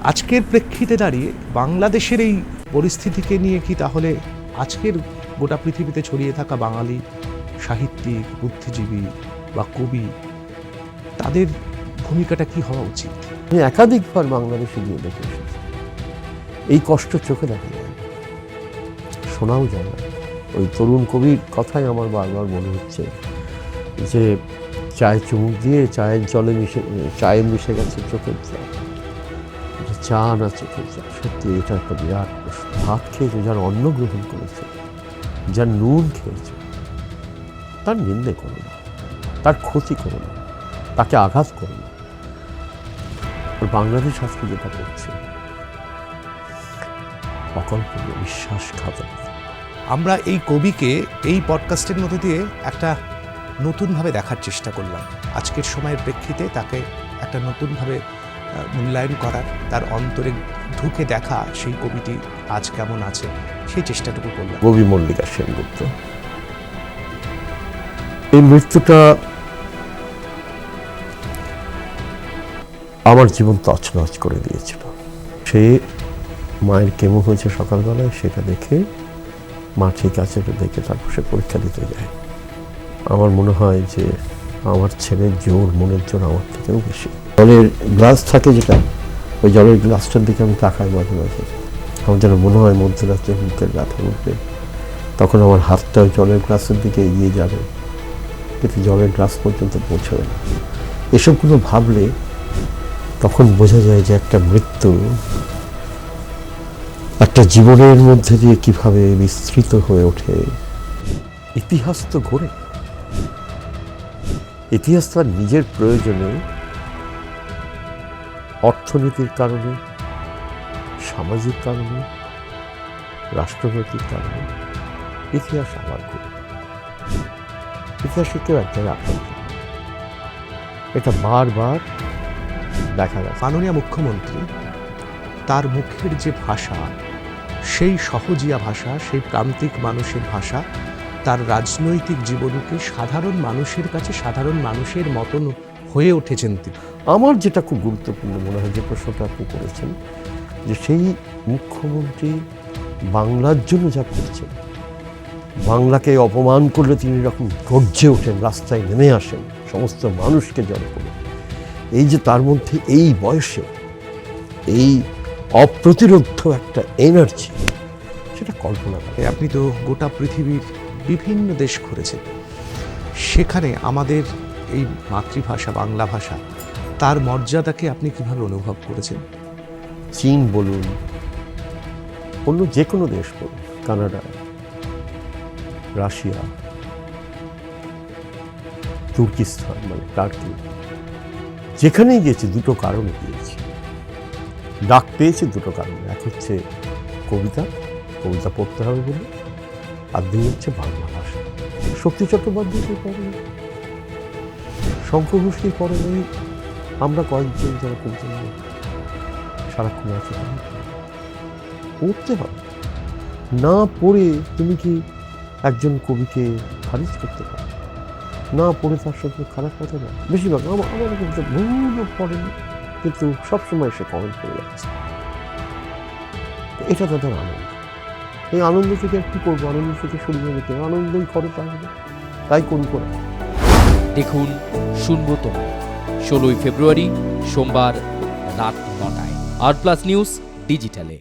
আজকের প্রেক্ষিতে দাঁড়িয়ে বাংলাদেশের এই পরিস্থিতিকে নিয়ে কি তাহলে আজকের গোটা পৃথিবীতে ছড়িয়ে থাকা বাঙালি সাহিত্যিক, বুদ্ধিজীবী বা কবি, তাদের ভূমিকাটা কি হওয়া উচিত? আমি একাধিকবার বাংলাদেশে গিয়ে দেখে এসেছি। এই কষ্ট চোখে দেখা যায় না, শোনাও যায় না। ওই তরুণ কবির কথাই আমার বারবার মনে হচ্ছে যে চায়ে চুমুক দিয়ে চায়ে মিশে গেছে চোখের জল, চা না চোখের জল। সত্যি এটা একটা বিরাট প্রশ্ন। ভাত খেয়েছে, যার অন্ন গ্রহণ করেছে, যার নুন খেয়েছে, তার নিন্দে করো না, তার ক্ষতি করো না, তাকে আঘাত করো না। বাংলাদেশ আজকে যেটা করছে অকল্পনীয়, বিশ্বাসঘাতক। আমরা এই কবিকে এই পডকাস্টের মধ্যে দিয়ে একটা নতুনভাবে দেখার চেষ্টা করলাম। আজকের সময়ের প্রেক্ষিতে তাকে একটা নতুনভাবে মূল্যায়ন করার, তার অন্তরে ঢুকে দেখা সেই কবিটি আজ কেমন আছে সেই চেষ্টাটুকু করলাম। কবি মল্লিকা সেনগুপ্ত, এই মৃত্যুটা আমার জীবন তছনছ করে দিয়েছিল। সে মায়ের কেমো হয়েছে সকালবেলায়, সেটা দেখে মা ঠিক আছে দেখে তারপর সে পরীক্ষা দিতে যায়। আমার মনে হয় যে আমার ছেলের জোর, মনের জোর আমার থেকেও বেশি। জলের গ্লাস থাকে যেটা, ওই জলের গ্লাসটার দিকে আমি তাকাই মাঝে মাঝে, আমার যেন মনে হয় মধ্যরাত্রে বুকের ব্যথা উঠবে। তখন আমার হাতটা ওই জলের গ্লাসের দিকে এগিয়ে যাবে, কিন্তু জলের গ্লাস পর্যন্ত পৌঁছবে না। এসবগুলো ভাবলে তখন বোঝা যায় যে একটা মৃত্যু একটা জীবনের মধ্যে দিয়ে কিভাবে বিস্তৃত হয়ে ওঠে। ইতিহাস তো ঘোরে, ইতিহাস তার নিজের প্রয়োজনে, অর্থনীতির কারণে, সামাজিক কারণে, রাষ্ট্রনৈতিক কারণে ইতিহাস আবার ঘুরে। ইতিহাসে কেউ এক জায়গায় আটকে, এটা বারবার দেখা যায়। মাননীয় মুখ্যমন্ত্রী, তার মুখের যে ভাষা, সেই সহজিয়া ভাষা, সেই প্রান্তিক মানুষের ভাষা, তার রাজনৈতিক জীবনকে সাধারণ মানুষের কাছে সাধারণ মানুষের মতন হয়ে উঠেছেন তিনি। আমার যেটা খুব গুরুত্বপূর্ণ মনে হয়, যে প্রশ্নটা আপনি করেছেন, যে সেই মুখ্যমন্ত্রী বাংলার জন্য যা করছেন, বাংলাকে অপমান করলে তিনি এরকম গর্জে ওঠেন, রাস্তায় নেমে আসেন, সমস্ত মানুষকে জড়ো করে। এই যে তার মধ্যে এই বয়সে এই অপ্রতিরোধ্য একটা এনার্জি, সেটা কল্পনা করে। আপনি তো গোটা পৃথিবীর বিভিন্ন দেশ ঘুরেছেন, সেখানে আমাদের এই মাতৃভাষা বাংলা ভাষা, তার মর্যাদাকে আপনি কিভাবে অনুভব করেছেন? চীন বলুন, অন্য যে কোনো দেশ বলুন, কানাডা, রাশিয়া, তুর্কিস্তান মানে টার্কি, যেখানেই গেছি দুটো কারণে গিয়েছি, ডাক পেয়েছি দুটো কারণে। এক হচ্ছে কবিতা পড়তে হবে বলে, আর দুই হচ্ছে বাংলা ভাষা। শক্তি চট্টোপাধ্যায়কে পড়ে, শঙ্খ ঘোষকে পড়ে নেই, আমরা কয়েকজন যারা কবিতা নিয়ে সারাক্ষণ আছে, পড়তে হবে। না পড়ে তুমি কি একজন কবিকে খারিজ করতে পারো? না পড়ে তার সাথে খারাপ কথা না। বেশিরভাগ আমার কবিতা ভুলও পড়েনি, কিন্তু সবসময় সে কমেন্ট করে যাচ্ছে। এটা তাদের আনন্দ। এই আনন্দ থেকে কি করবো? আনন্দ থেকে সরিয়ে নিতে আনন্দই করে, তাই করি করে। দেখুন শুনবো তোমায় 16ই ফেব্রুয়ারি সোমবার রাত 9টায় আর প্লাস নিউজ ডিজিটালে।